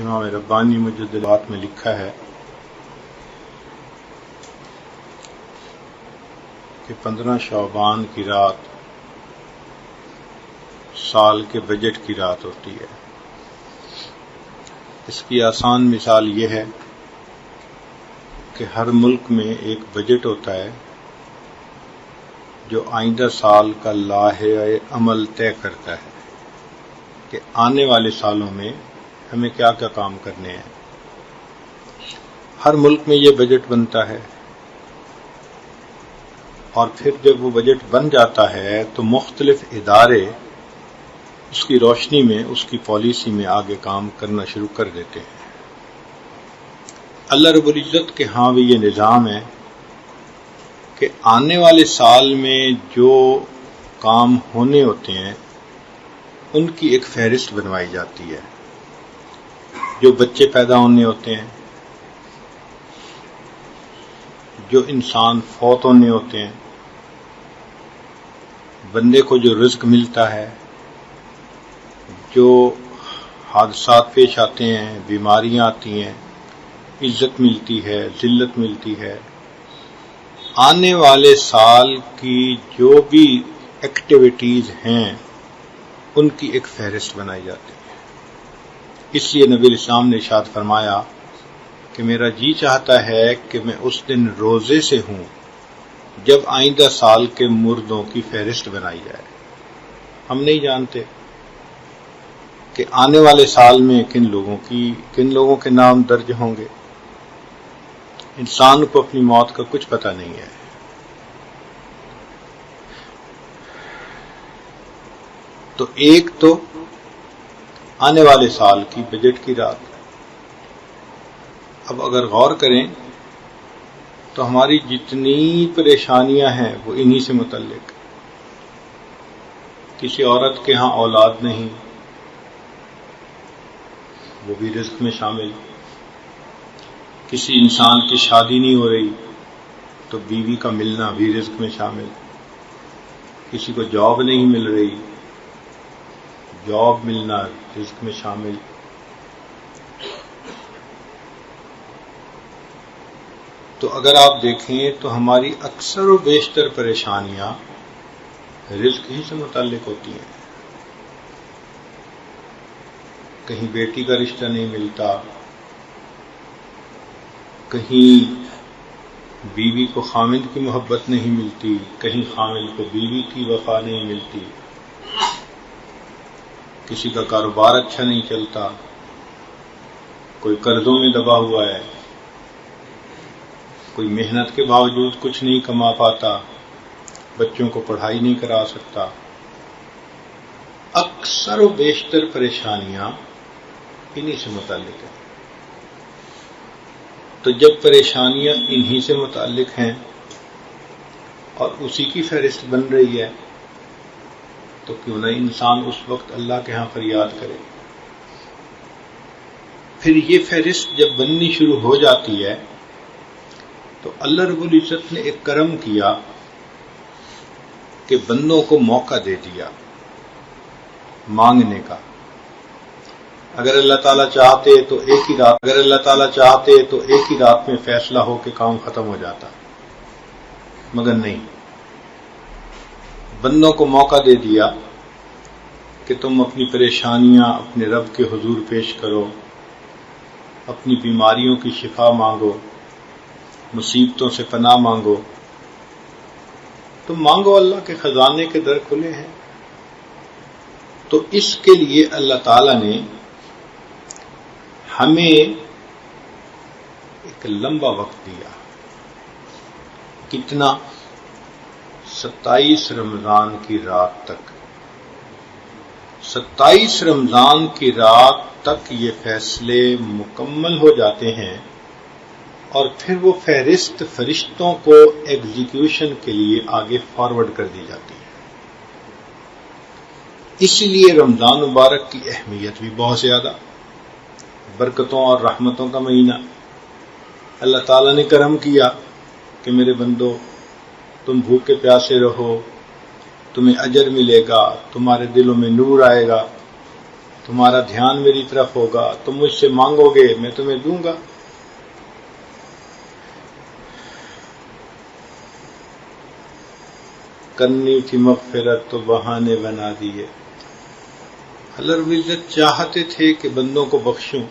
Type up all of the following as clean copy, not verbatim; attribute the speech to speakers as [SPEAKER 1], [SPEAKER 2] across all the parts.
[SPEAKER 1] امام ربانی مجدد بات میں لکھا ہے کہ 15 شعبان کی رات سال کے بجٹ کی رات ہوتی ہے۔ اس کی آسان مثال یہ ہے کہ ہر ملک میں ایک بجٹ ہوتا ہے جو آئندہ سال کا لائحہ عمل طے کرتا ہے کہ آنے والے سالوں میں ہمیں کیا کیا کام کرنے ہیں۔ ہر ملک میں یہ بجٹ بنتا ہے اور پھر جب وہ بجٹ بن جاتا ہے تو مختلف ادارے اس کی روشنی میں اس کی پالیسی میں آگے کام کرنا شروع کر دیتے ہیں۔ اللہ رب العزت کے ہاں بھی یہ نظام ہے کہ آنے والے سال میں جو کام ہونے ہوتے ہیں ان کی ایک فہرست بنوائی جاتی ہے۔ جو بچے پیدا ہونے ہوتے ہیں، جو انسان فوت ہونے ہوتے ہیں، بندے کو جو رزق ملتا ہے، جو حادثات پیش آتے ہیں، بیماریاں آتی ہیں، عزت ملتی ہے، ذلت ملتی ہے، آنے والے سال کی جو بھی ایکٹیویٹیز ہیں ان کی ایک فہرست بنائی جاتی ہے۔ اس لیے نبی الاسلام نے ارشاد فرمایا کہ میرا جی چاہتا ہے کہ میں اس دن روزے سے ہوں جب آئندہ سال کے مردوں کی فہرست بنائی جائے۔ ہم نہیں جانتے کہ آنے والے سال میں کن لوگوں کے نام درج ہوں گے۔ انسان کو اپنی موت کا کچھ پتہ نہیں ہے۔ تو ایک تو آنے والے سال کی بجٹ کی رات۔ اب اگر غور کریں تو ہماری جتنی پریشانیاں ہیں وہ انہی سے متعلق۔ کسی عورت کے ہاں اولاد نہیں، وہ بھی رزق میں شامل۔ کسی انسان کی شادی نہیں ہو رہی تو بیوی کا ملنا بھی رزق میں شامل۔ کسی کو جاب نہیں مل رہی، جاب ملنا رزق میں شامل۔ تو اگر آپ دیکھیں تو ہماری اکثر و بیشتر پریشانیاں رزق ہی سے متعلق ہوتی ہیں۔ کہیں بیٹی کا رشتہ نہیں ملتا، کہیں بیوی کو خامند کی محبت نہیں ملتی، کہیں خامند کو بیوی کی وفا نہیں ملتی، کسی کا کاروبار اچھا نہیں چلتا، کوئی قرضوں میں دبا ہوا ہے، کوئی محنت کے باوجود کچھ نہیں کما پاتا، بچوں کو پڑھائی نہیں کرا سکتا۔ اکثر و بیشتر پریشانیاں انہی سے متعلق ہیں۔ تو جب پریشانیاں انہی سے متعلق ہیں اور اسی کی فہرست بن رہی ہے تو کیوں نہ انسان اس وقت اللہ کے ہاں فریاد کرے۔ پھر یہ فہرست جب بننی شروع ہو جاتی ہے تو اللہ رب العزت نے ایک کرم کیا کہ بندوں کو موقع دے دیا مانگنے کا۔ اگر اللہ تعالیٰ چاہتے تو ایک ہی رات میں فیصلہ ہو کے کام ختم ہو جاتا، مگر نہیں، بندوں کو موقع دے دیا کہ تم اپنی پریشانیاں اپنے رب کے حضور پیش کرو، اپنی بیماریوں کی شفا مانگو، مصیبتوں سے پناہ مانگو۔ تم مانگو، اللہ کے خزانے کے در کھلے ہیں۔ تو اس کے لیے اللہ تعالیٰ نے ہمیں ایک لمبا وقت دیا۔ کتنا؟ 27 رمضان کی رات تک۔ 27 رمضان کی رات تک یہ فیصلے مکمل ہو جاتے ہیں اور پھر وہ فہرست فرشتوں کو ایگزیکیوشن کے لیے آگے فارورڈ کر دی جاتی ہے۔ اسی لیے رمضان مبارک کی اہمیت بھی بہت زیادہ، برکتوں اور رحمتوں کا مہینہ۔ اللہ تعالیٰ نے کرم کیا کہ میرے بندو تم بھوکے پیاسے رہو، تمہیں اجر ملے گا، تمہارے دلوں میں نور آئے گا، تمہارا دھیان میری طرف ہوگا، تم مجھ سے مانگو گے میں تمہیں دوں گا۔ کرنی تھی مغفرت تو بہانے بنا دیے۔ اللہ رب العزت چاہتے تھے کہ بندوں کو بخشوں،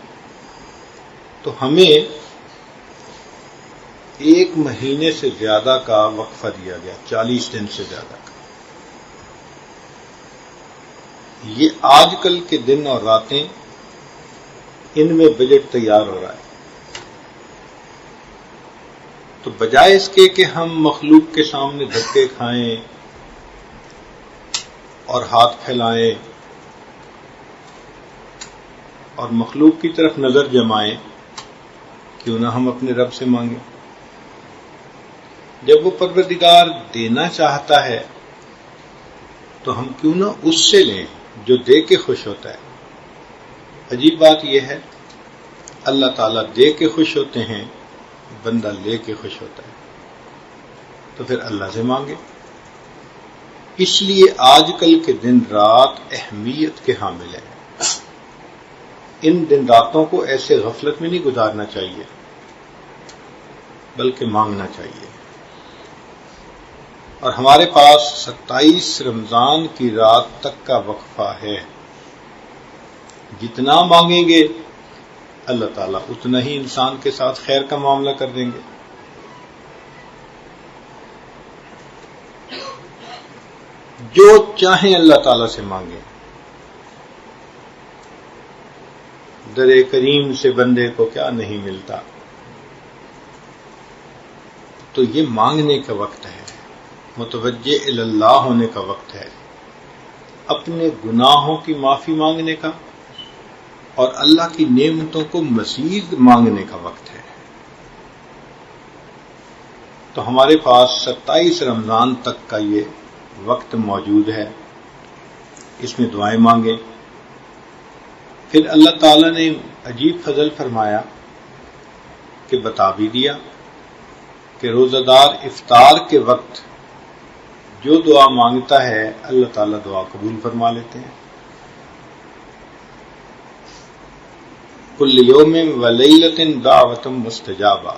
[SPEAKER 1] تو ہمیں 1 مہینے سے زیادہ کا وقفہ دیا گیا، 40 دن سے زیادہ کا۔ یہ آج کل کے دن اور راتیں، ان میں بجٹ تیار ہو رہا ہے، تو بجائے اس کے کہ ہم مخلوق کے سامنے دھکے کھائیں اور ہاتھ پھیلائیں اور مخلوق کی طرف نظر جمائیں، کیوں نہ ہم اپنے رب سے مانگیں۔ جب وہ پروردگار دینا چاہتا ہے تو ہم کیوں نہ اس سے لیں جو دے کے خوش ہوتا ہے۔ عجیب بات یہ ہے، اللہ تعالیٰ دے کے خوش ہوتے ہیں، بندہ لے کے خوش ہوتا ہے، تو پھر اللہ سے مانگے۔ اس لیے آج کل کے دن رات اہمیت کے حامل ہیں۔ ان دن راتوں کو ایسے غفلت میں نہیں گزارنا چاہیے، بلکہ مانگنا چاہیے۔ اور ہمارے پاس 27 رمضان کی رات تک کا وقفہ ہے، جتنا مانگیں گے اللہ تعالیٰ اتنا ہی انسان کے ساتھ خیر کا معاملہ کر دیں گے۔ جو چاہیں اللہ تعالیٰ سے مانگیں۔ در کریم سے بندے کو کیا نہیں ملتا، تو یہ مانگنے کا وقت ہے، متوجہ اللہ ہونے کا وقت ہے، اپنے گناہوں کی معافی مانگنے کا اور اللہ کی نعمتوں کو مزید مانگنے کا وقت ہے۔ تو ہمارے پاس 27 رمضان تک کا یہ وقت موجود ہے، اس میں دعائیں مانگیں۔ پھر اللہ تعالیٰ نے عجیب فضل فرمایا کہ بتا بھی دیا کہ روزہ دار افطار کے وقت جو دعا مانگتا ہے اللہ تعالیٰ دعا قبول فرما لیتے ہیں۔ کل یوم و لیلۃ دعوۃ مستجابہ،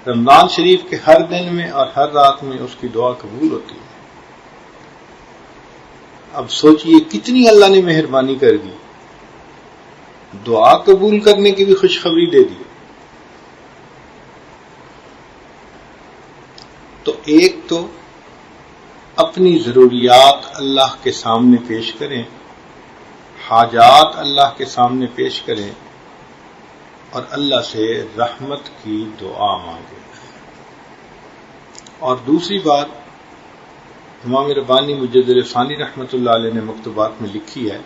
[SPEAKER 1] رمضان شریف کے ہر دن میں اور ہر رات میں اس کی دعا قبول ہوتی ہے۔ اب سوچئے کتنی اللہ نے مہربانی کر دی، دعا قبول کرنے کی بھی خوشخبری دے دی۔ تو ایک تو اپنی ضروریات اللہ کے سامنے پیش کریں، حاجات اللہ کے سامنے پیش کریں اور اللہ سے رحمت کی دعا مانگیں۔ اور دوسری بات امام ربانی مجدد ثانی رحمۃ اللہ علیہ نے مکتوبات میں لکھی ہے،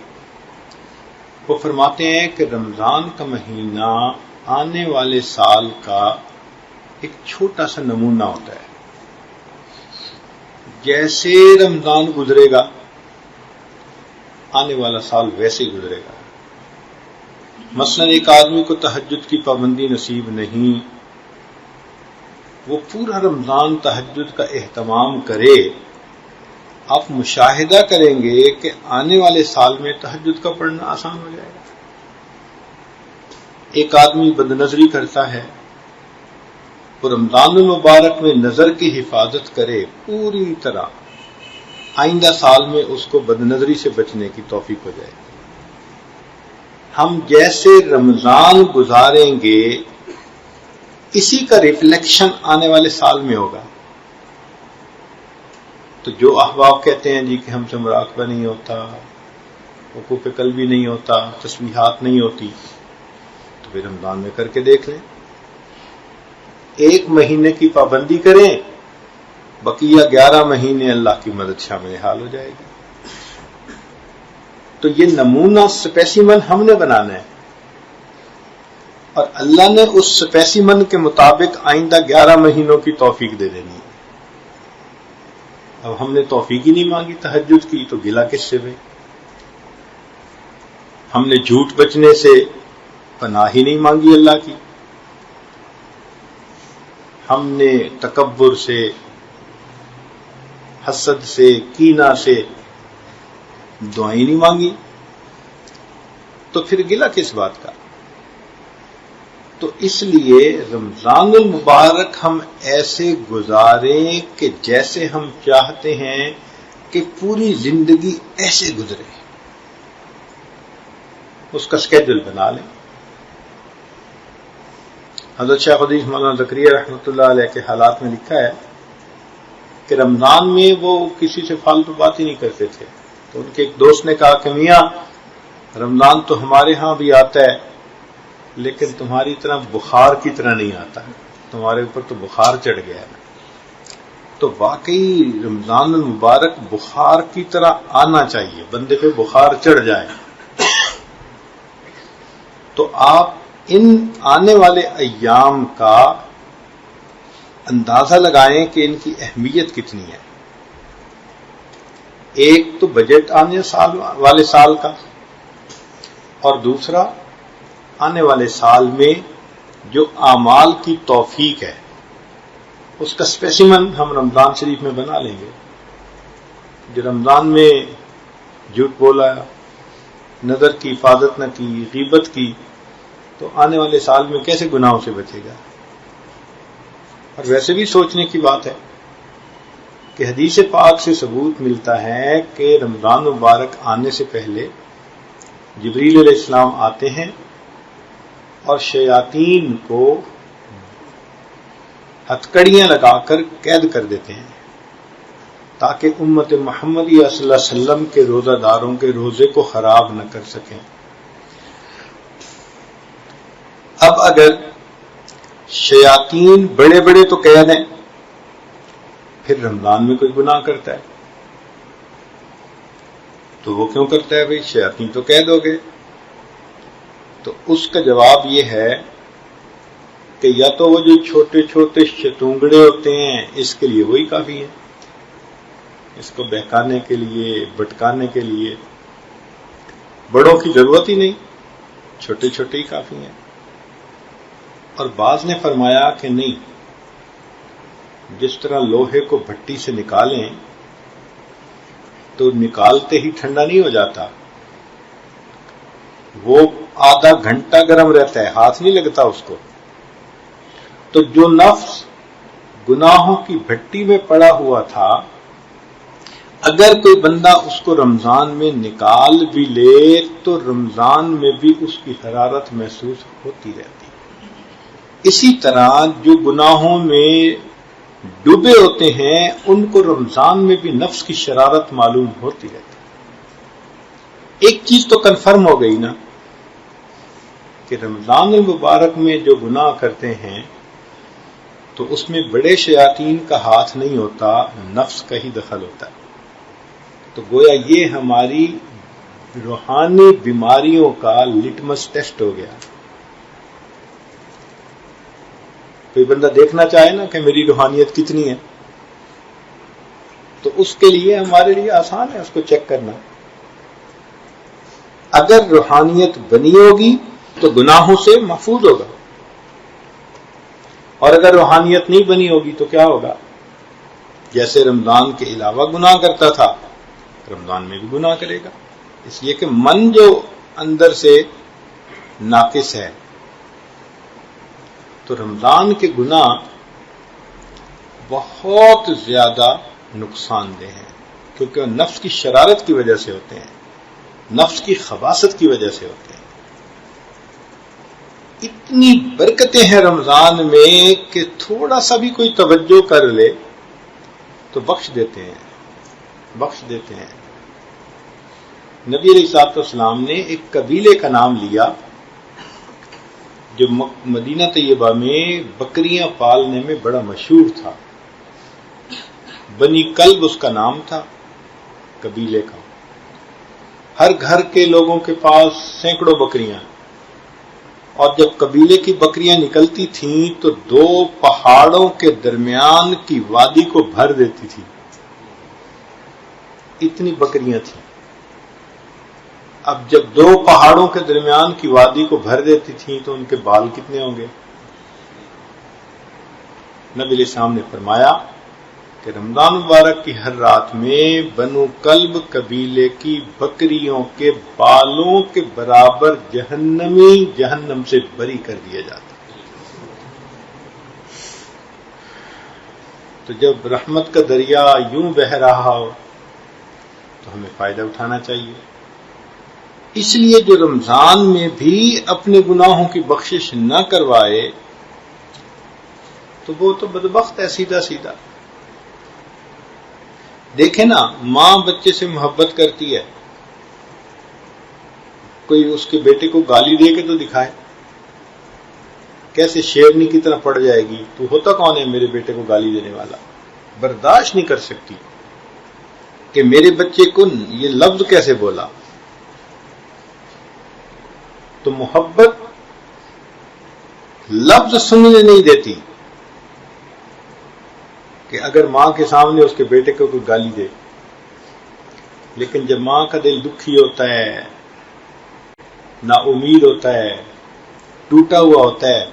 [SPEAKER 1] وہ فرماتے ہیں کہ رمضان کا مہینہ آنے والے سال کا ایک چھوٹا سا نمونہ ہوتا ہے۔ جیسے رمضان گزرے گا آنے والا سال ویسے ہی گزرے گا۔ مثلا ایک آدمی کو تہجد کی پابندی نصیب نہیں، وہ پورا رمضان تہجد کا اہتمام کرے، آپ مشاہدہ کریں گے کہ آنے والے سال میں تہجد کا پڑھنا آسان ہو جائے گا۔ ایک آدمی بدنظری کرتا ہے، وہ رمضان المبارک میں نظر کی حفاظت کرے پوری طرح، آئندہ سال میں اس کو بدنظری سے بچنے کی توفیق ہو جائے گی۔ ہم جیسے رمضان گزاریں گے اسی کا ریفلیکشن آنے والے سال میں ہوگا۔ تو جو احباب کہتے ہیں جی کہ ہم سے مراقبہ نہیں ہوتا، حقوق قلبی نہیں ہوتا، تسبیحات نہیں ہوتی، تو پھر رمضان میں کر کے دیکھ لیں۔ 1 مہینے کی پابندی کریں، بقیہ 11 مہینے اللہ کی مدد شامل حال ہو جائے گی۔ تو یہ نمونہ سپیسیمن ہم نے بنانا ہے، اور اللہ نے اس سپیسیمن کے مطابق آئندہ 11 مہینوں کی توفیق دے دینی ہے۔ اب ہم نے توفیق ہی نہیں مانگی تہجد کی، تو گلہ کس سے بھائی؟ ہم نے جھوٹ بچنے سے پناہ ہی نہیں مانگی اللہ کی، ہم نے تکبر سے، حسد سے، کینہ سے دعائیں نہیں مانگی، تو پھر گلہ کس بات کا؟ تو اس لیے رمضان المبارک ہم ایسے گزاریں کہ جیسے ہم چاہتے ہیں کہ پوری زندگی ایسے گزرے، اس کا اسکیڈول بنا لیں۔ حضرت شیخ حدیث مولانا زکریا رحمۃ اللہ علیہ کے حالات میں لکھا ہے کہ رمضان میں وہ کسی سے فالتو بات ہی نہیں کرتے تھے، تو ان کے ایک دوست نے کہا کہ میاں رمضان تو ہمارے ہاں بھی آتا ہے لیکن تمہاری طرح بخار کی طرح نہیں آتا، تمہارے اوپر تو بخار چڑھ گیا ہے۔ تو واقعی رمضان المبارک بخار کی طرح آنا چاہیے، بندے پہ بخار چڑھ جائے۔ تو آپ ان آنے والے ایام کا اندازہ لگائیں کہ ان کی اہمیت کتنی ہے۔ ایک تو بجٹ آنے والے سال کا، اور دوسرا آنے والے سال میں جو اعمال کی توفیق ہے اس کا اسپیسیمن ہم رمضان شریف میں بنا لیں گے۔ جو رمضان میں جھوٹ بولا، نظر کی حفاظت نہ کی، غیبت کی، تو آنے والے سال میں کیسے گناہوں سے بچے گا؟ اور ویسے بھی سوچنے کی بات ہے کہ حدیث پاک سے ثبوت ملتا ہے کہ رمضان مبارک آنے سے پہلے جبریل علیہ السلام آتے ہیں اور شیاطین کو ہتھکڑیاں لگا کر قید کر دیتے ہیں تاکہ امت محمدی صلی اللہ علیہ وسلم کے روزہ داروں کے روزے کو خراب نہ کر سکیں۔ اب اگر شیاطین بڑے بڑے تو قید ہیں، پھر رمضان میں کوئی گناہ کرتا ہے تو وہ کیوں کرتا ہے؟ بھائی شیاطین تو قید ہو گئے۔ تو اس کا جواب یہ ہے کہ یا تو وہ جو چھوٹے چھوٹے شتونگڑے ہوتے ہیں اس کے لیے وہی کافی ہے، اس کو بہکانے کے لیے، بھٹکانے کے لیے بڑوں کی ضرورت ہی نہیں، چھوٹے چھوٹے ہی کافی ہیں۔ اور بعض نے فرمایا کہ نہیں، جس طرح لوہے کو بھٹی سے نکالیں تو نکالتے ہی ٹھنڈا نہیں ہو جاتا، وہ آدھا گھنٹہ گرم رہتا ہے، ہاتھ نہیں لگتا اس کو۔ تو جو نفس گناہوں کی بھٹی میں پڑا ہوا تھا، اگر کوئی بندہ اس کو رمضان میں نکال بھی لے تو رمضان میں بھی اس کی حرارت محسوس ہوتی رہتی۔ اسی طرح جو گناہوں میں ڈوبے ہوتے ہیں ان کو رمضان میں بھی نفس کی شرارت معلوم ہوتی رہتی۔ ایک چیز تو کنفرم ہو گئی نا کہ رمضان المبارک میں جو گناہ کرتے ہیں تو اس میں بڑے شیاطین کا ہاتھ نہیں ہوتا، نفس کا ہی دخل ہوتا ہے۔ تو گویا یہ ہماری روحانی بیماریوں کا لٹمس ٹیسٹ ہو گیا۔ کوئی بندہ دیکھنا چاہے نا کہ میری روحانیت کتنی ہے، تو اس کے لیے ہمارے لیے آسان ہے اس کو چیک کرنا۔ اگر روحانیت بنی ہوگی تو گناہوں سے محفوظ ہوگا، اور اگر روحانیت نہیں بنی ہوگی تو کیا ہوگا؟ جیسے رمضان کے علاوہ گناہ کرتا تھا، رمضان میں بھی گناہ کرے گا، اس لیے کہ من جو اندر سے ناقص ہے۔ تو رمضان کے گناہ بہت زیادہ نقصان دہ ہیں، کیونکہ وہ نفس کی شرارت کی وجہ سے ہوتے ہیں، نفس کی خباثت کی وجہ سے ہوتے ہیں۔ اتنی برکتیں ہیں رمضان میں کہ تھوڑا سا بھی کوئی توجہ کر لے تو بخش دیتے ہیں۔ نبی علیہ الصلوۃ والسلام نے ایک قبیلے کا نام لیا جو مدینہ طیبہ میں بکریاں پالنے میں بڑا مشہور تھا۔ بنی کلب اس کا نام تھا قبیلے کا۔ ہر گھر کے لوگوں کے پاس سینکڑوں بکریاں، اور جب قبیلے کی بکریاں نکلتی تھیں تو 2 پہاڑوں کے درمیان کی وادی کو بھر دیتی تھی، اتنی بکریاں تھیں۔ اب جب 2 پہاڑوں کے درمیان کی وادی کو بھر دیتی تھیں تو ان کے بال کتنے ہوں گے؟ نبی علیہ السلام نے فرمایا کہ رمضان مبارک کی ہر رات میں بنو کلب قبیلے کی بکریوں کے بالوں کے برابر جہنمی جہنم سے بری کر دیا جاتا. تو جب رحمت کا دریا یوں بہہ رہا ہو تو ہمیں فائدہ اٹھانا چاہیے. اس لیے جو رمضان میں بھی اپنے گناہوں کی بخشش نہ کروائے تو وہ تو بدبخت ہے سیدھا سیدھا. دیکھیں نا، ماں بچے سے محبت کرتی ہے، کوئی اس کے بیٹے کو گالی دے کے تو دکھائے، کیسے شیرنی کی طرح پڑ جائے گی. تو ہوتا کون ہے میرے بیٹے کو گالی دینے والا؟ برداشت نہیں کر سکتی کہ میرے بچے کو یہ لفظ کیسے بولا. تو محبت لفظ سننے نہیں دیتی کہ اگر ماں کے سامنے اس کے بیٹے کو کوئی گالی دے. لیکن جب ماں کا دل دکھی ہوتا ہے، نا امید ہوتا ہے، ٹوٹا ہوا ہوتا ہے،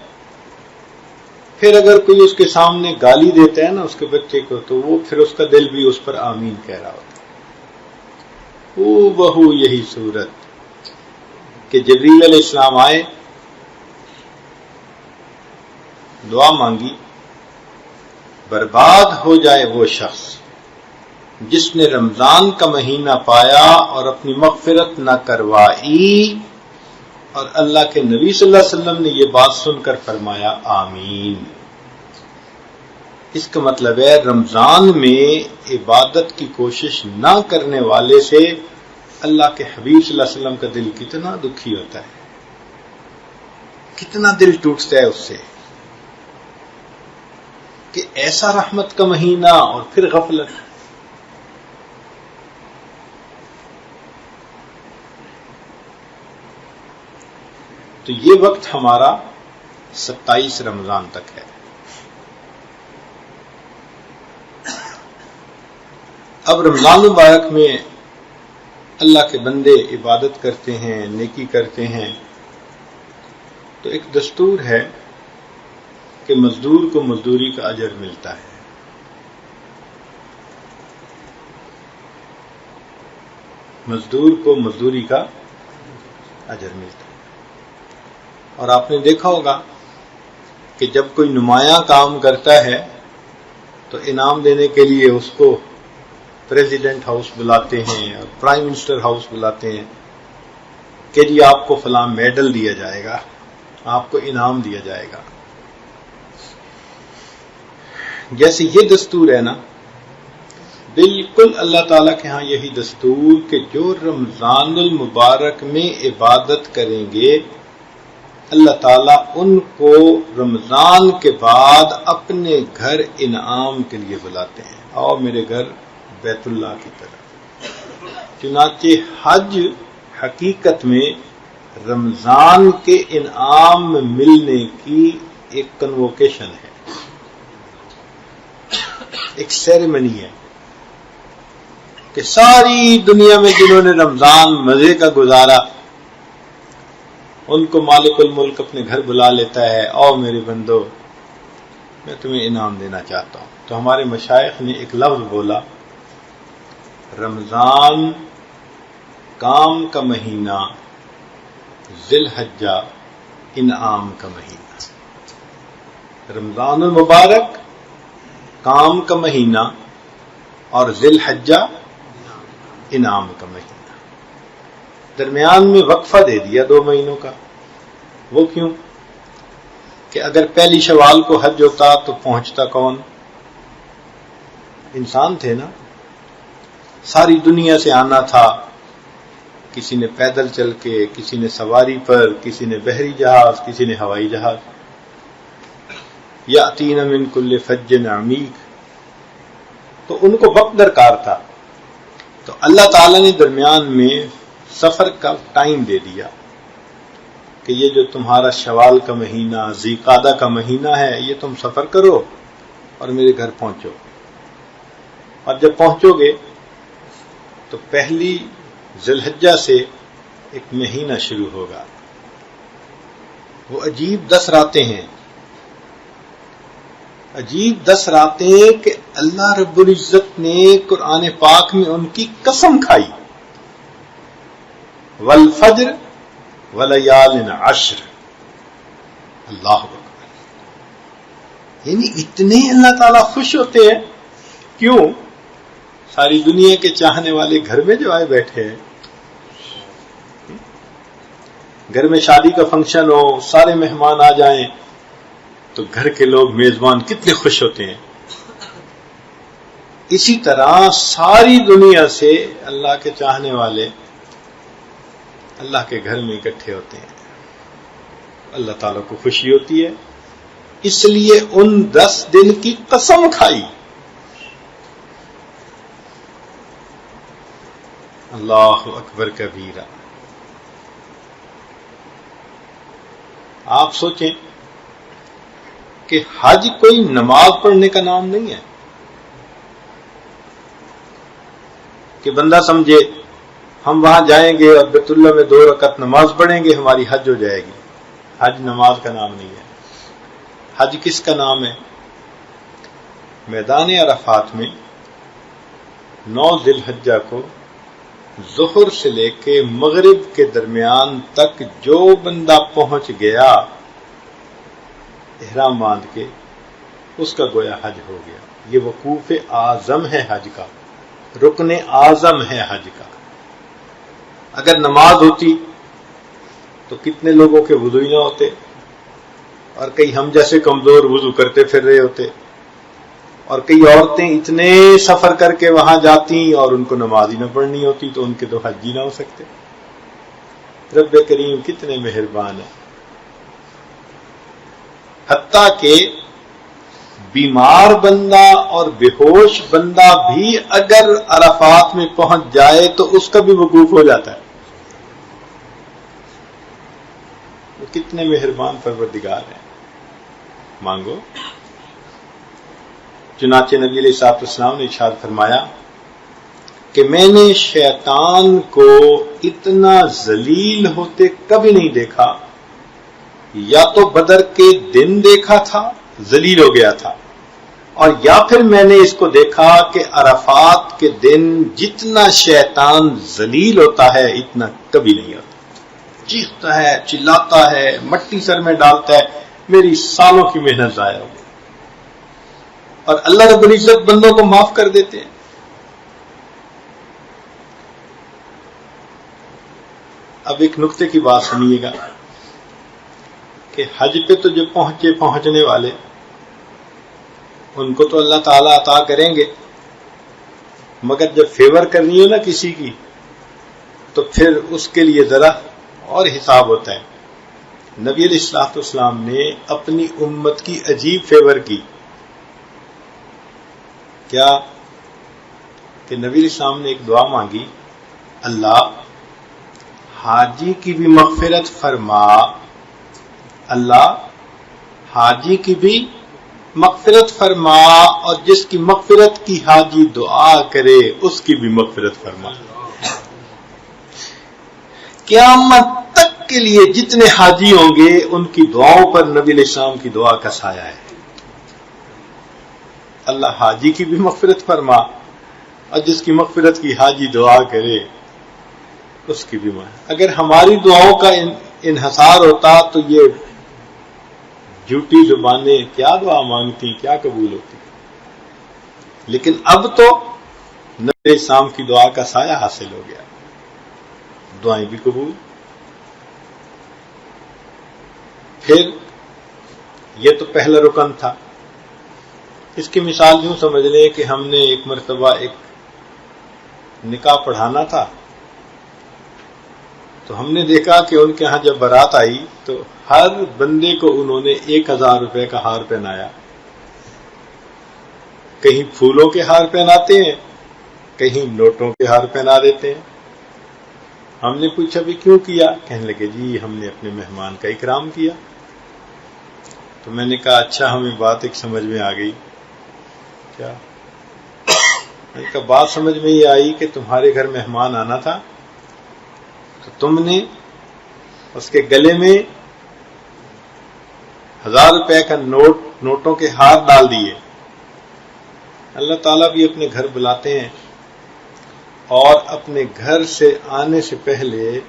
[SPEAKER 1] پھر اگر کوئی اس کے سامنے گالی دیتا ہے نا اس کے بچے کو، تو وہ پھر اس کا دل بھی اس پر آمین کہہ رہا ہوتا ہے. او بہو یہی صورت کہ جبریل علیہ السلام آئے، دعا مانگی، برباد ہو جائے وہ شخص جس نے رمضان کا مہینہ پایا اور اپنی مغفرت نہ کروائی. اور اللہ کے نبی صلی اللہ علیہ وسلم نے یہ بات سن کر فرمایا آمین. اس کا مطلب ہے رمضان میں عبادت کی کوشش نہ کرنے والے سے اللہ کے حبیب صلی اللہ علیہ وسلم کا دل کتنا دکھی ہوتا ہے، کتنا دل ٹوٹتا ہے اس سے کہ ایسا رحمت کا مہینہ اور پھر غفلت. تو یہ وقت ہمارا 27 رمضان تک ہے. اب رمضان مبارک میں اللہ کے بندے عبادت کرتے ہیں، نیکی کرتے ہیں، تو ایک دستور ہے کہ مزدور کو مزدوری کا اجر ملتا ہے. مزدور کو مزدوری کا اجر ملتا ہے. اور آپ نے دیکھا ہوگا کہ جب کوئی نمایاں کام کرتا ہے تو انعام دینے کے لیے اس کو پریزیڈنٹ ہاؤس بلاتے ہیں اور پرائم منسٹر ہاؤس بلاتے ہیں کہ جی آپ کو فلاں میڈل دیا جائے گا، آپ کو انعام دیا جائے گا. جیسے یہ دستور ہے نا، بالکل اللہ تعالیٰ کے ہاں یہی دستور کہ جو رمضان المبارک میں عبادت کریں گے اللہ تعالیٰ ان کو رمضان کے بعد اپنے گھر انعام کے لیے بلاتے ہیں. آؤ میرے گھر بیت اللہ کی طرف. چنانچہ حج حقیقت میں رمضان کے انعام ملنے کی ایک کنووکیشن ہے، ایک سیریمنی ہے کہ ساری دنیا میں جنہوں نے رمضان مزے کا گزارا ان کو مالک الملک اپنے گھر بلا لیتا ہے. آؤ میرے بندو میں تمہیں انعام دینا چاہتا ہوں. تو ہمارے مشائخ نے ایک لفظ بولا، رمضان کام کا مہینہ، ذی الحجہ انعام کا مہینہ. رمضان المبارک کام کا مہینہ اور ذی الحجہ انعام کا مہینہ. درمیان میں وقفہ دے دیا 2 مہینوں کا. وہ کیوں؟ کہ اگر پہلی شوال کو حج ہوتا تو پہنچتا کون؟ انسان تھے نا، ساری دنیا سے آنا تھا. کسی نے پیدل چل کے، کسی نے سواری پر، کسی نے بحری جہاز، کسی نے ہوائی جہاز. یاتین من کل فج عمیق. تو ان کو وقت درکار تھا. تو اللہ تعالی نے درمیان میں سفر کا ٹائم دے دیا کہ یہ جو تمہارا شوال کا مہینہ، ذی قعدہ کا مہینہ ہے، یہ تم سفر کرو اور میرے گھر پہنچو. اور جب پہنچو گے تو پہلی ذی الحجہ سے ایک مہینہ شروع ہوگا. وہ عجیب 10 راتیں ہیں. عجیب 10 راتیں کہ اللہ رب العزت نے قرآن پاک میں ان کی قسم کھائی، والفجر ولیال عشر، اللہ اکبر. یعنی اتنے اللہ تعالیٰ خوش ہوتے ہیں. کیوں؟ ساری دنیا کے چاہنے والے گھر میں جو آئے بیٹھے ہیں، گھر میں شادی کا فنکشن ہو، سارے مہمان آ جائیں تو گھر کے لوگ میزبان کتنے خوش ہوتے ہیں. اسی طرح ساری دنیا سے اللہ کے چاہنے والے اللہ کے گھر میں اکٹھے ہوتے ہیں، اللہ تعالیٰ کو خوشی ہوتی ہے، اس لیے ان 10 دن کی قسم کھائی. اللہ اکبر کبیرہ. آپ سوچیں کہ حج کوئی نماز پڑھنے کا نام نہیں ہے کہ بندہ سمجھے ہم وہاں جائیں گے اور بیت اللہ میں 2 رکعت نماز پڑھیں گے ہماری حج ہو جائے گی. حج نماز کا نام نہیں ہے. حج کس کا نام ہے؟ میدان عرفات میں 9 ذی الحجہ کو ظہر سے لے کے مغرب کے درمیان تک جو بندہ پہنچ گیا احرام باندھ کے، اس کا گویا حج ہو گیا. یہ وقوف اعظم ہے حج کا، رکن اعظم ہے حج کا. اگر نماز ہوتی تو کتنے لوگوں کے وضو ہی نہ ہوتے، اور کئی ہم جیسے کمزور وضو کرتے پھر رہے ہوتے، اور کئی عورتیں اتنے سفر کر کے وہاں جاتی اور ان کو نماز ہی نہ پڑھنی ہوتی تو ان کے تو حج ہی نہ ہو سکتے. رب کریم کتنے مہربان ہیں. حتیٰ کہ بیمار بندہ اور بے ہوش بندہ بھی اگر عرفات میں پہنچ جائے تو اس کا بھی وقوف ہو جاتا ہے. وہ کتنے مہربان پروردگار ہیں. مانگو. چنانچہ نبی علیہ الصلوۃ والسلام نے ارشاد فرمایا کہ میں نے شیطان کو اتنا ذلیل ہوتے کبھی نہیں دیکھا. یا تو بدر کے دن دیکھا تھا، ذلیل ہو گیا تھا، اور یا پھر میں نے اس کو دیکھا کہ عرفات کے دن جتنا شیطان ذلیل ہوتا ہے اتنا کبھی نہیں ہوتا. چیختا ہے، چلاتا ہے، مٹی سر میں ڈالتا ہے، میری سالوں کی محنت ضائع ہو گئی. اور اللہ رب العزت بندوں کو معاف کر دیتے ہیں. اب ایک نقطے کی بات سنیے گا کہ حج پہ تو جو پہنچنے والے ان کو تو اللہ تعالیٰ عطا کریں گے، مگر جب فیور کرنی ہو نا کسی کی تو پھر اس کے لیے ذرا اور حساب ہوتا ہے. نبی علیہ الصلوۃ والسلام نے اپنی امت کی عجیب فیور کی. کیا کہ نبی علیہ السلام نے ایک دعا مانگی، اللہ حاجی کی بھی مغفرت فرما، اللہ حاجی کی بھی مغفرت فرما، اور جس کی مغفرت کی حاجی دعا کرے اس کی بھی مغفرت فرما. قیامت تک کے لیے جتنے حاجی ہوں گے ان کی دعاؤں پر نبی علیہ السلام کی دعا کا سایہ ہے. اللہ حاجی کی بھی مغفرت فرما، اور جس کی مغفرت کی حاجی دعا کرے اس کی بھی مغفرت. اگر ہماری دعاؤں کا انحصار ہوتا تو یہ جھوٹی زبانیں کیا دعا مانگتی، کیا قبول ہوتی. لیکن اب تو نبی السلام کی دعا کا سایہ حاصل ہو گیا، دعائیں بھی قبول. پھر یہ تو پہلا رکن تھا. اس کی مثال یوں سمجھ لیں کہ ہم نے ایک مرتبہ ایک نکاح پڑھانا تھا، تو ہم نے دیکھا کہ ان کے ہاں جب بارات آئی تو ہر بندے کو انہوں نے 1000 روپے کا ہار پہنایا. کہیں پھولوں کے ہار پہناتے ہیں، کہیں نوٹوں کے ہار پہنا دیتے ہیں. ہم نے پوچھا بھی کیوں کیا؟ کہنے لگے جی ہم نے اپنے مہمان کا اکرام کیا. تو میں نے کہا اچھا ہمیں بات ایک سمجھ میں آ گئی. کیا؟ میں نے کہا بات سمجھ میں یہ آئی کہ تمہارے گھر مہمان آنا تھا تو تم نے اس کے گلے میں 1000 روپے کا نوٹ نوٹوں کے ہار ڈال دیے. اللہ تعالیٰ بھی اپنے گھر بلاتے ہیں اور اپنے گھر سے آنے سے پہلے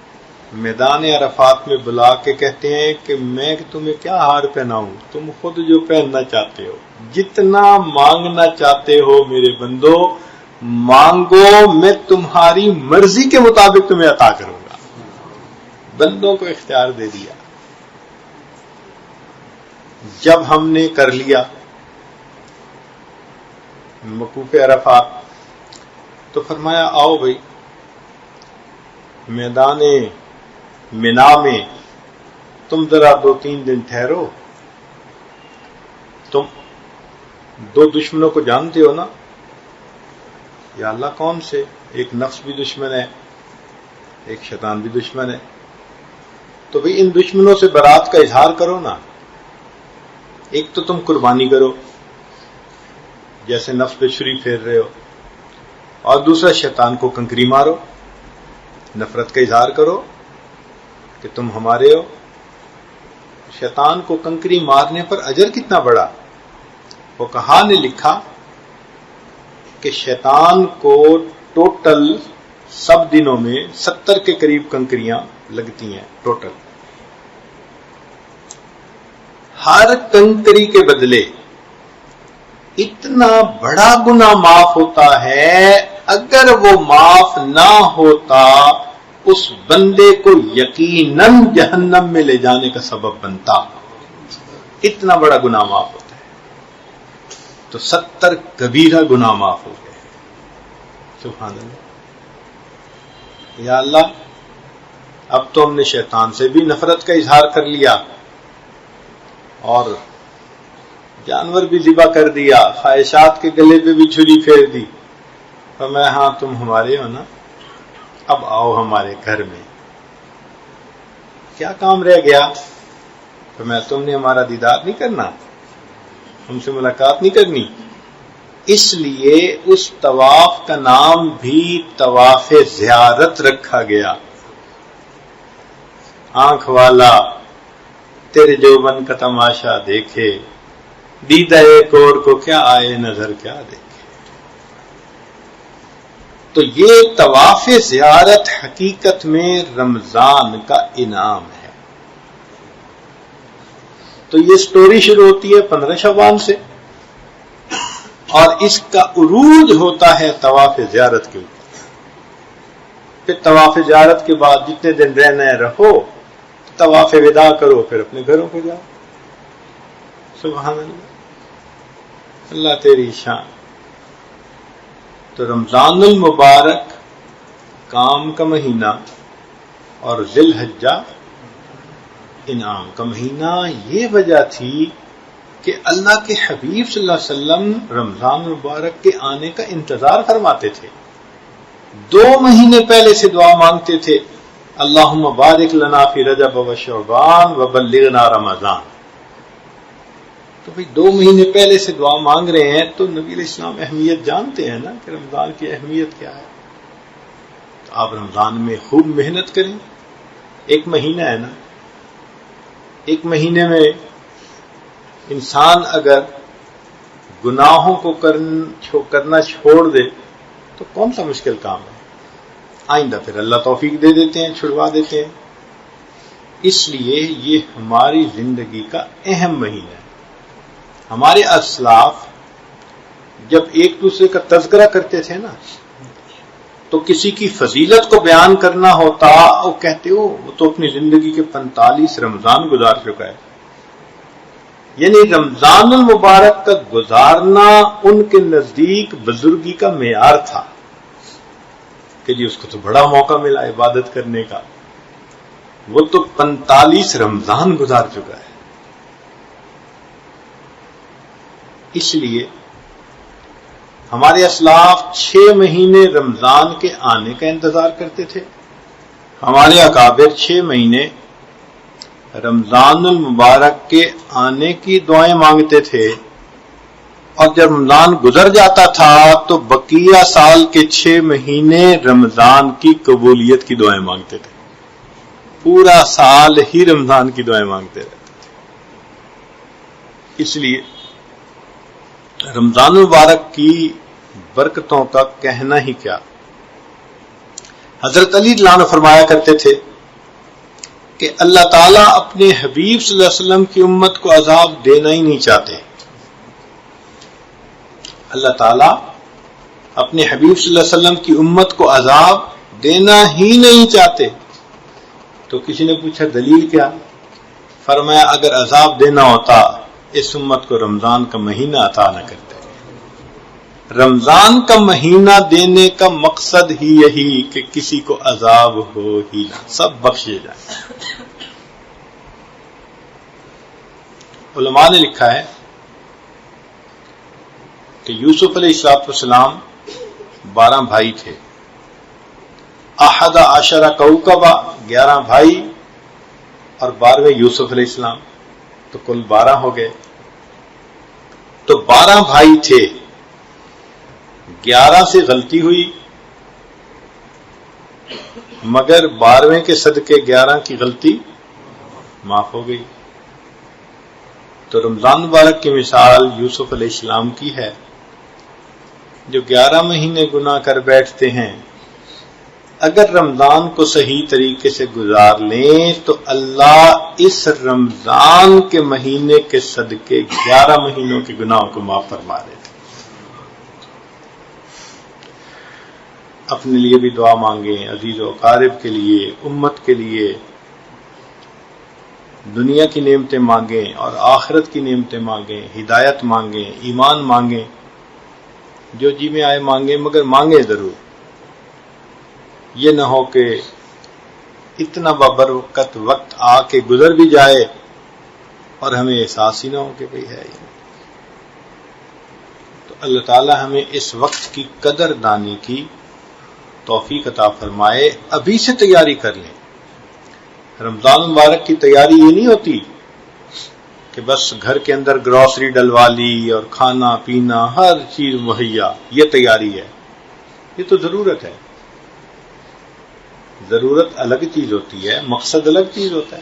[SPEAKER 1] میدان عرفات میں بلا کے کہتے ہیں کہ میں تمہیں کیا ہار پہناؤں، تم خود جو پہننا چاہتے ہو، جتنا مانگنا چاہتے ہو میرے بندو مانگو، میں تمہاری مرضی کے مطابق تمہیں عطا کروں گا. بندوں کو اختیار دے دیا. جب ہم نے کر لیا وقوف عرفات تو فرمایا آؤ بھائی میدان منا میں تم ذرا 2-3 دن ٹھہرو. تم 2 دشمنوں کو جانتے ہو نا؟ یا اللہ کون سے؟ ایک نفس بھی دشمن ہے، ایک شیطان بھی دشمن ہے. تو بھئی ان دشمنوں سے برات کا اظہار کرو نا. ایک تو تم قربانی کرو جیسے نفس پہ چھری پھیر رہے ہو، اور دوسرا شیطان کو کنکری مارو، نفرت کا اظہار کرو کہ تم ہمارے ہو. شیطان کو کنکری مارنے پر اجر کتنا بڑا. فقہا نے لکھا کہ شیطان کو ٹوٹل سب دنوں میں 70 کے قریب کنکریاں لگتی ہیں ٹوٹل. ہر کنکری کے بدلے اتنا بڑا گناہ معاف ہوتا ہے، اگر وہ معاف نہ ہوتا اس بندے کو یقیناً جہنم میں لے جانے کا سبب بنتا. اتنا بڑا گناہ معاف ہوتا ہے. تو 70 کبیرہ گناہ معاف ہو گئے. سبحان اللہ. یا اللہ اب تو ہم نے شیطان سے بھی نفرت کا اظہار کر لیا اور جانور بھی ذبح کر دیا، خواہشات کے گلے پہ بھی چھری پھیر دی. تو میں ہاں تم ہمارے ہو نا، اب آؤ ہمارے گھر میں. کیا کام رہ گیا؟ تو میں تم نے ہمارا دیدار نہیں کرنا، ہم سے ملاقات نہیں کرنی. اس لیے اس طواف کا نام بھی طواف زیارت رکھا گیا. آنکھ والا تیرے جوبن کا تماشا دیکھے، دیدہ ایک اور کو کیا آئے نظر کیا دیکھے. تو یہ طواف زیارت حقیقت میں رمضان کا انعام ہے. تو یہ سٹوری شروع ہوتی ہے 15 شعبان سے اور اس کا عروج ہوتا ہے طواف زیارت کے اوپر. پھر طواف زیارت کے بعد جتنے دن رہنا ہے رہو، طواف وداع کرو، پھر اپنے گھروں کو جاؤ. سبحان اللہ. اللہ تیری شان. تو رمضان المبارک کام کا مہینہ اور ذی الحجہ انعام کا مہینہ. یہ وجہ تھی کہ اللہ کے حبیب صلی اللہ علیہ وسلم رمضان المبارک کے آنے کا انتظار فرماتے تھے. 2 مہینے پہلے سے دعا مانگتے تھے، اللہم بارک لنا فی رجب و شعبان وبلغنا رمضان. تو بھئی 2 مہینے پہلے سے دعا مانگ رہے ہیں تو نبی علیہ السلام اہمیت جانتے ہیں نا کہ رمضان کی اہمیت کیا ہے. تو آپ رمضان میں خوب محنت کریں. 1 مہینہ ہے نا، 1 مہینے میں انسان اگر گناہوں کو کرنا چھوڑ دے تو کون سا مشکل کام ہے. آئندہ پھر اللہ توفیق دے دیتے ہیں، چھڑوا دیتے ہیں. اس لیے یہ ہماری زندگی کا اہم مہینہ ہے. ہمارے اسلاف جب ایک دوسرے کا تذکرہ کرتے تھے نا تو کسی کی فضیلت کو بیان کرنا ہوتا وہ کہتے ہو وہ تو اپنی زندگی کے 45 رمضان گزار چکا ہے. یعنی رمضان المبارک کا گزارنا ان کے نزدیک بزرگی کا معیار تھا کہ جی اس کو تو بڑا موقع ملا عبادت کرنے کا. وہ تو 45 رمضان گزار چکا ہے. اس لیے ہمارے اسلاف 6 مہینے رمضان کے آنے کا انتظار کرتے تھے. ہمارے اکابر 6 مہینے رمضان المبارک کے آنے کی دعائیں مانگتے تھے، اور جب رمضان گزر جاتا تھا تو بقیہ سال کے 6 مہینے رمضان کی قبولیت کی دعائیں مانگتے تھے. پورا سال ہی رمضان کی دعائیں مانگتے رہتے تھے. اس لیے رمضان المبارک کی برکتوں کا کہنا ہی کیا. حضرت علی رضی اللہ عنہ فرمایا کرتے تھے کہ اللہ تعالیٰ اپنے حبیب صلی اللہ علیہ وسلم کی امت کو عذاب دینا ہی نہیں چاہتے. اللہ تعالیٰ اپنے حبیب صلی اللہ علیہ وسلم کی امت کو عذاب دینا ہی نہیں چاہتے. تو کسی نے پوچھا دلیل کیا؟ فرمایا اگر عذاب دینا ہوتا اس امت کو رمضان کا مہینہ عطا نہ کرتے. رمضان کا مہینہ دینے کا مقصد ہی یہی کہ کسی کو عذاب ہو ہی نہ، سب بخشے جائیں. علماء نے لکھا ہے کہ یوسف علیہ السلام 12 بھائی تھے. احد عشر کوکبا 11 بھائی اور 12ویں یوسف علیہ السلام، تو کل 12 ہو گئے. تو 12 بھائی تھے، 11 سے غلطی ہوئی مگر 12ویں کے صدقے 11 کی غلطی معاف ہو گئی. تو رمضان مبارک کی مثال یوسف علیہ السلام کی ہے، جو 11 مہینے گناہ کر بیٹھتے ہیں. اگر رمضان کو صحیح طریقے سے گزار لیں تو اللہ اس رمضان کے مہینے کے صدقے 11 مہینوں کے گناہوں کو معاف فرما دیتے. اپنے لیے بھی دعا مانگیں، عزیز و اقارب کے لیے، امت کے لیے. دنیا کی نعمتیں مانگیں اور آخرت کی نعمتیں مانگیں، ہدایت مانگیں، ایمان مانگیں، جو جی میں آئے مانگیں، مگر مانگیں ضرور. یہ نہ ہو کہ اتنا بابرکت وقت آ کے گزر بھی جائے اور ہمیں احساس ہی نہ ہو کہ بھئی ہے یہ. تو اللہ تعالی ہمیں اس وقت کی قدر دانی کی توفیق عطا فرمائے. ابھی سے تیاری کر لیں. رمضان مبارک کی تیاری یہ نہیں ہوتی کہ بس گھر کے اندر گروسری ڈلوا لی اور کھانا پینا ہر چیز مہیا، یہ تیاری ہے. یہ تو ضرورت ہے. ضرورت الگ چیز ہوتی ہے، مقصد الگ چیز ہوتا ہے.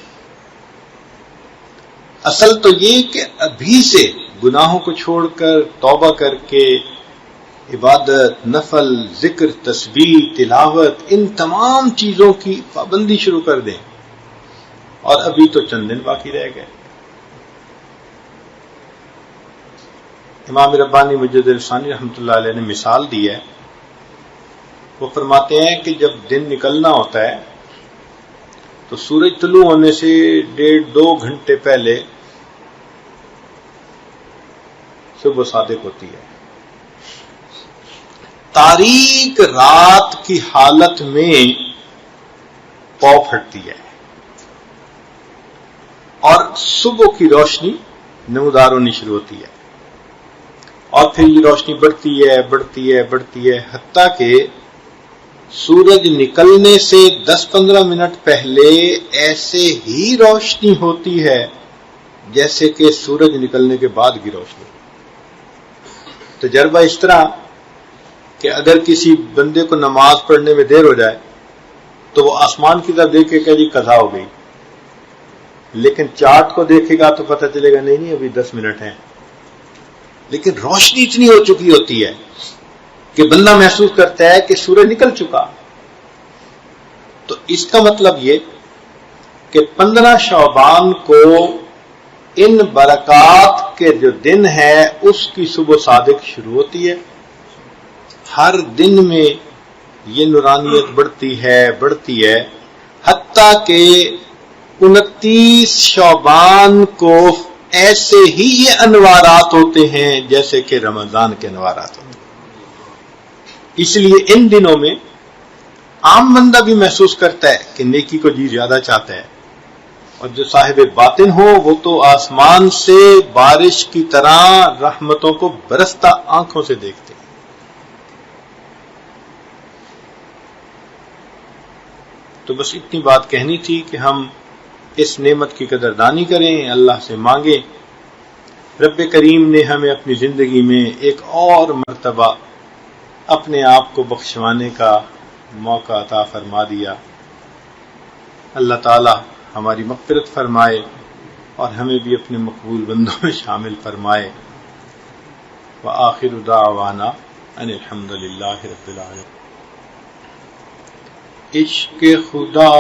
[SPEAKER 1] اصل تو یہ کہ ابھی سے گناہوں کو چھوڑ کر توبہ کر کے عبادت، نفل، ذکر، تسبیح، تلاوت، ان تمام چیزوں کی پابندی شروع کر دیں. اور ابھی تو چند دن باقی رہ گئے. امام ربانی مجد الثانی رحمۃ اللہ علیہ نے مثال دی ہے. وہ فرماتے ہیں کہ جب دن نکلنا ہوتا ہے تو سورج طلوع ہونے سے 1.5-2 گھنٹے پہلے صبح صادق ہوتی ہے. تاریک رات کی حالت میں پاؤ پھٹتی ہے اور صبح کی روشنی نمودار ہونی شروع ہوتی ہے. اور پھر یہ روشنی بڑھتی ہے حتیٰ کہ سورج نکلنے سے 10-15 منٹ پہلے ایسے ہی روشنی ہوتی ہے جیسے کہ سورج نکلنے کے بعد کی روشنی. تجربہ اس طرح کہ اگر کسی بندے کو نماز پڑھنے میں دیر ہو جائے تو وہ آسمان کی طرف دیکھے کہ جی قضا ہو گئی، لیکن چارٹ کو دیکھے گا تو پتہ چلے گا نہیں 10 منٹ ہیں. لیکن روشنی اتنی ہو چکی ہوتی ہے کہ بندہ محسوس کرتا ہے کہ سورج نکل چکا. تو اس کا مطلب یہ کہ 15 شعبان کو ان برکات کے جو دن ہے اس کی صبح صادق شروع ہوتی ہے. ہر دن میں یہ نورانیت بڑھتی ہے حتیٰ کہ 29 شعبان کو ایسے ہی یہ انوارات ہوتے ہیں جیسے کہ رمضان کے انوارات ہوتے ہیں. اس لیے ان دنوں میں عام بندہ بھی محسوس کرتا ہے کہ نیکی کو جی زیادہ چاہتا ہے، اور جو صاحب باطن ہو وہ تو آسمان سے بارش کی طرح رحمتوں کو برستا آنکھوں سے دیکھتے ہیں. تو بس اتنی بات کہنی تھی کہ ہم اس نعمت کی قدردانی کریں، اللہ سے مانگیں. رب کریم نے ہمیں اپنی زندگی میں ایک اور مرتبہ اپنے آپ کو بخشوانے کا موقع عطا فرما دیا. اللہ تعالی ہماری مغفرت فرمائے اور ہمیں بھی اپنے مقبول بندوں میں شامل فرمائے. وآخر دعوانا ان الحمد للہ رب العالمین۔ عشق خدا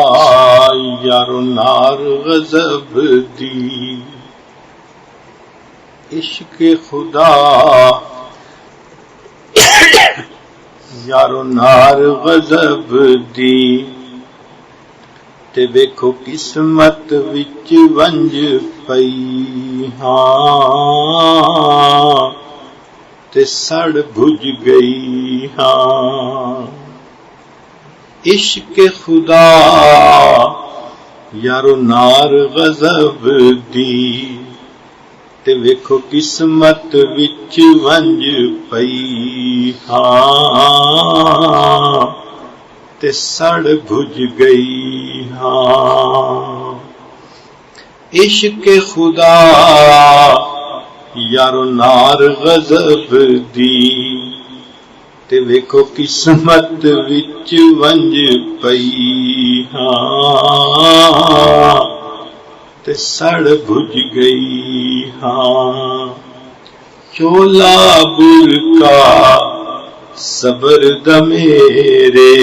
[SPEAKER 1] یار و نار غضب دی، عشق خدا یار و نار غضب دی، تے ویکھو قسمت وچ ونج پئی ہاں تے سڑ بھج گئی ہاں۔ عشق خدا یار و نار غضب دی، تے ویکھو قسمت وچ ونج پئی ہاں تے سڑ بھج گئی ہاں۔ عشق خدا یار و نار غضب دی، تے ویکھو قسمت وچ ونج پئی ہاں تے سڑ بھج گئی ہاں۔ چولا برکا صبر دا میرے،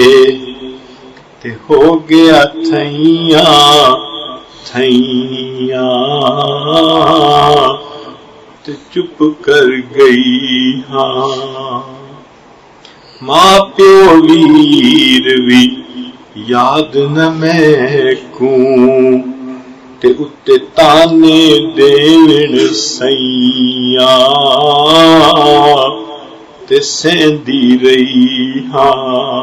[SPEAKER 1] تے ہو گیا تھیاں تھیاں تے چپ کر گئی ہاں۔ ماں پیو ویر وی یاد نہ میں کوں، تے اتے تانے دین سیاں تے سیندی رہی ہاں۔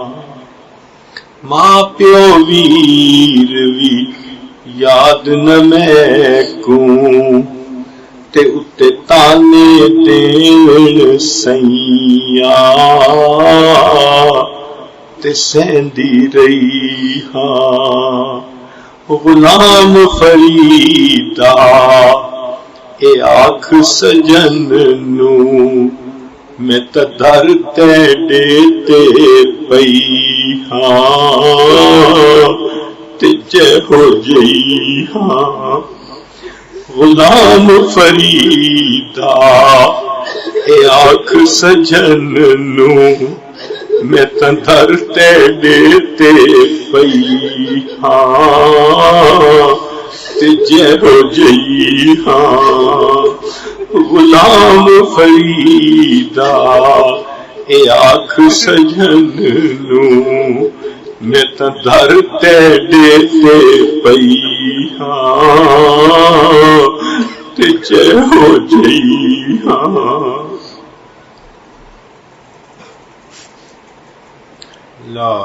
[SPEAKER 1] ماں پیو ویر وی یاد نہ میں کوں، تے اتے تانے دین سیاں تے سیندی رہی ہاں۔ غلام فریدا اے آکھ سجن نو، میں تا در تیڑے تے پئی ہاں تے جے ہو جئی ہاں۔ غلام فریدا اے آکھ سجن نو، میں تا در تیڑے تے پئی ہاں تے جے ہو جئی ہاں۔ غلام فریدا اے آکھ سجن نو، میں تا در تیڑے تے پئی ہاں تے جے ہو جئی ہاں۔ لا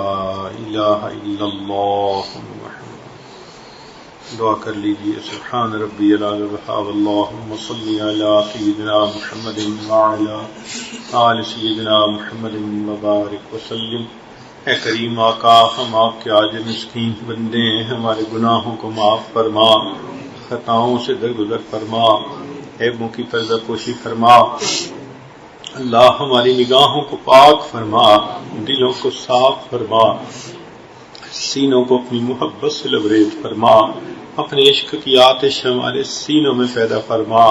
[SPEAKER 1] الہ الا اللہ محمد۔ دعا کر لیجئے۔ سبحان ربی العلی الوہاب، اللہم صلی علی سیدنا محمد وعلی آل سیدنا محمد مبارک وسلم۔ اے کریم آقا، ہم آپ کے عاجز مسکین بندے ہیں، ہمارے گناہوں کو معاف فرما، خطاؤں سے درگزر فرما، عیبوں کی پردہ پوشی فرما۔ اللہ ہماری نگاہوں کو پاک فرما، دلوں کو صاف فرما، سینوں کو اپنی محبت سے لبریز فرما، اپنے عشق کی آتش ہمارے سینوں میں پیدا فرما،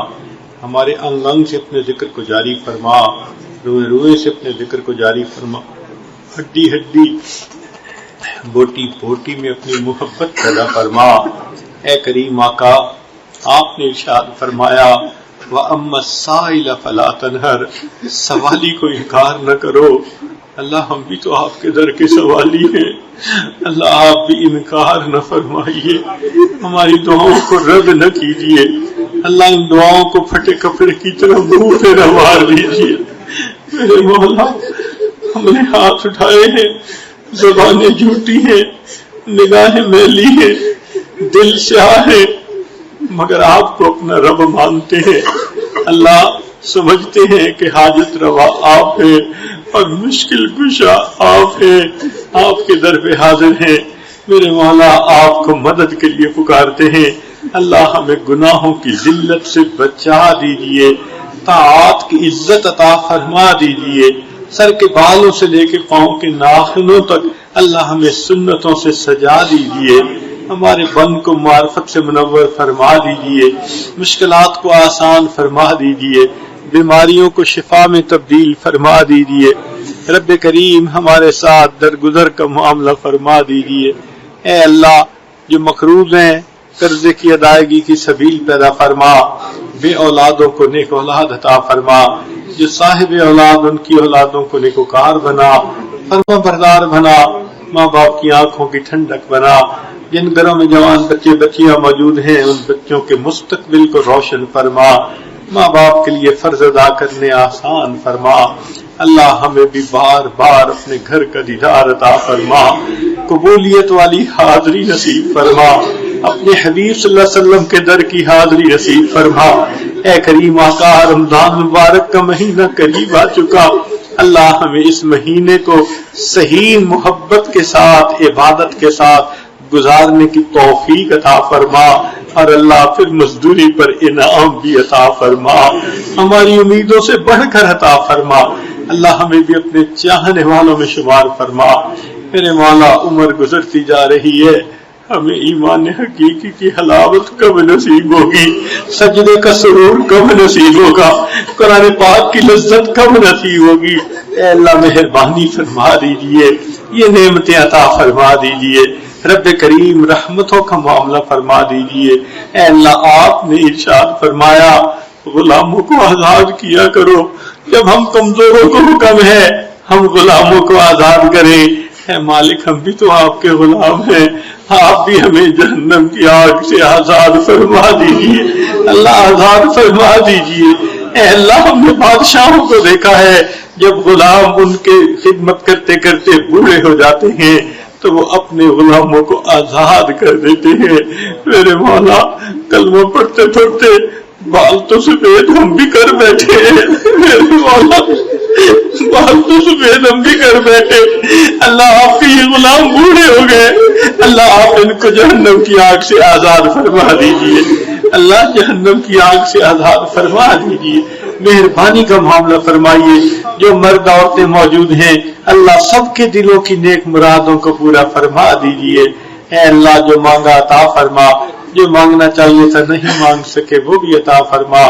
[SPEAKER 1] ہمارے انگ انگ سے اپنے ذکر کو جاری فرما، روئے روئے سے اپنے ذکر کو جاری فرما، ہڈی ہڈی بوٹی بوٹی میں اپنی محبت پیدا فرما۔ اے کریم آقا، آپ نے ارشاد فرمایا وَأَمَّا السَّائِلَ فَلَا تَنْهَرْ، سوالی کو انکار نہ کرو۔ اللہ ہم بھی تو آپ کے در کے سوالی ہیں، اللہ آپ بھی انکار نہ فرمائیے، ہماری دعاؤں کو رد نہ کیجیے، اللہ ان دعاؤں کو پھٹے کپڑے کی طرح منہ پہ نہ مار دیجیے۔ میرے مولا، ہم نے ہاتھ اٹھائے ہیں، زبانیں جھوٹی ہیں، نگاہیں میلی ہیں، دل سیاہ ہے، مگر آپ کو اپنا رب مانتے ہیں۔ اللہ سمجھتے ہیں کہ حاجت روا آپ ہیں اور مشکل کشا آپ ہیں، آپ کے در پہ حاضر ہیں۔ میرے مولا، آپ کو مدد کے لیے پکارتے ہیں۔ اللہ ہمیں گناہوں کی ذلت سے بچا دیجیے، طاعات کی عزت عطا فرما دیجیے، سر کے بالوں سے لے کے پاؤں کے ناخنوں تک اللہ ہمیں سنتوں سے سجا دیجیے، ہمارے بند کو معرفت سے منور فرما دیجیے، مشکلات کو آسان فرما دیجیے۔ بیماریوں کو شفا میں تبدیل فرما دیجیے۔ رب کریم ہمارے ساتھ درگزر کا معاملہ فرما دیجیے۔ اے اللہ جو مقروض ہیں قرضے کی ادائیگی کی سبیل پیدا فرما، بے اولادوں کو نیک اولاد عطا فرما، جو صاحب اولاد ان کی اولادوں کو نیکوکار بنا، فرما بردار بنا، ماں باپ کی آنکھوں کی ٹھنڈک بنا، جن گھروں میں جوان بچے بچیاں موجود ہیں ان بچوں کے مستقبل کو روشن فرما، ماں باپ کے لیے فرض ادا کرنے آسان فرما۔ اللہ ہمیں بھی بار بار اپنے گھر کا دیدار عطا فرما، قبولیت والی حاضری نصیب فرما، اپنے حبیب صلی اللہ علیہ وسلم کے در کی حاضری نصیب فرما۔ اے کریم آقا رمضان مبارک کا مہینہ قریب آ چکا، اللہ ہمیں اس مہینے کو صحیح محبت کے ساتھ عبادت کے ساتھ گزارنے کی توفیق عطا فرما، اور اللہ پھر مزدوری پر انعام بھی عطا فرما، ہماری امیدوں سے بڑھ کر عطا فرما۔ اللہ ہمیں بھی اپنے چاہنے والوں میں شمار فرما۔ میرے مولا عمر گزرتی جا رہی ہے، ہمیں ایمان حقیقی کی حلاوت کب نصیب ہوگی، سجدے کا سرور کب نصیب ہوگا، قرآن پاک کی لذت کب نصیب ہوگی۔ اے اللہ مہربانی فرما دیجئے، یہ نعمتیں عطا فرما دیجئے۔ رب کریم رحمتوں کا معاملہ فرما دیجئے۔ اے اللہ آپ نے ارشاد فرمایا غلاموں کو آزاد کیا کرو، جب ہم کمزوروں کو حکم ہے ہم غلاموں کو آزاد کریں۔ اے مالک ہم بھی تو آپ کے غلام ہیں، آپ بھی ہمیں جہنم کی آگ سے آزاد فرما دیجئے، اللہ آزاد فرما دیجئے۔ اے اللہ ہم نے بادشاہوں کو دیکھا ہے جب غلام ان کے خدمت کرتے کرتے بوڑھے ہو جاتے ہیں تو وہ اپنے غلاموں کو آزاد کر دیتے ہیں۔ میرے مولا کلمہ پڑھتے پڑھتے بال تو سفید ہم بھی کر بیٹھے ہیں، میرے مولا بال تو سفید ہم بھی کر بیٹھے، اللہ آپ کے یہ غلام بوڑھے ہو گئے، اللہ آپ ان کو جہنم کی آگ سے آزاد فرما دیجئے، اللہ جہنم کی آگ سے آزاد فرما دیجئے۔ مہربانی کا معاملہ فرمائیے، جو مرد عورتیں موجود ہیں اللہ سب کے دلوں کی نیک مرادوں کو پورا فرما دیجئے۔ اے اللہ جو مانگا عطا فرما، جو مانگنا چاہیے تھا نہیں مانگ سکے وہ بھی عطا فرما۔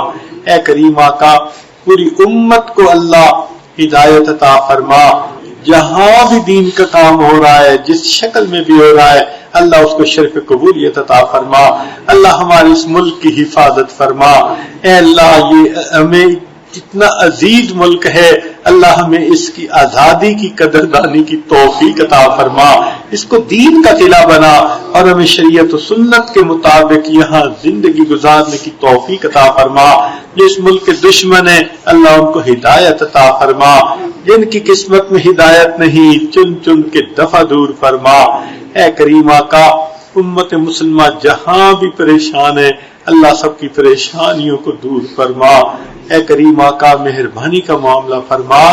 [SPEAKER 1] اے کریم آقا پوری امت کو اللہ ہدایت عطا فرما، جہاں بھی دین کا کام ہو رہا ہے جس شکل میں بھی ہو رہا ہے اللہ اس کو شرف قبولیت عطا فرما، اللہ ہمارے اس ملک کی حفاظت فرما۔ اے اللہ یہ ہمیں اتنا عزیز ملک ہے، اللہ ہمیں اس کی آزادی کی قدردانی کی توفیق عطا فرما، اس کو دین کا قلعہ بنا اور ہمیں شریعت و سنت کے مطابق یہاں زندگی گزارنے کی توفیق عطا فرما۔ جو اس ملک کے دشمن ہیں اللہ ان کو ہدایت عطا فرما، جن کی قسمت میں ہدایت نہیں چن چن کے دفع دور فرما۔ اے کریم آقا امت مسلمہ جہاں بھی پریشان ہے اللہ سب کی پریشانیوں کو دور فرما۔ اے کریم آقا مہربانی کا معاملہ فرما،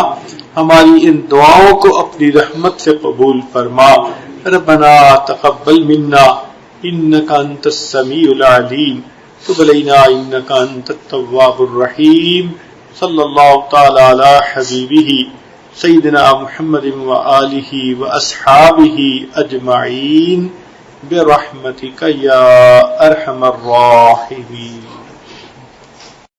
[SPEAKER 1] ہماری ان دعاؤں کو اپنی رحمت سے قبول فرما۔ ربنا تقبل منا انک انت السمیع العلیم تب علینا انک انت التواب الرحیم۔ صلی اللہ تعالی علی حبیبہ سیدنا محمد وآلہ واصحابہ اجمعین برحمتک یا ارحم الراحمین۔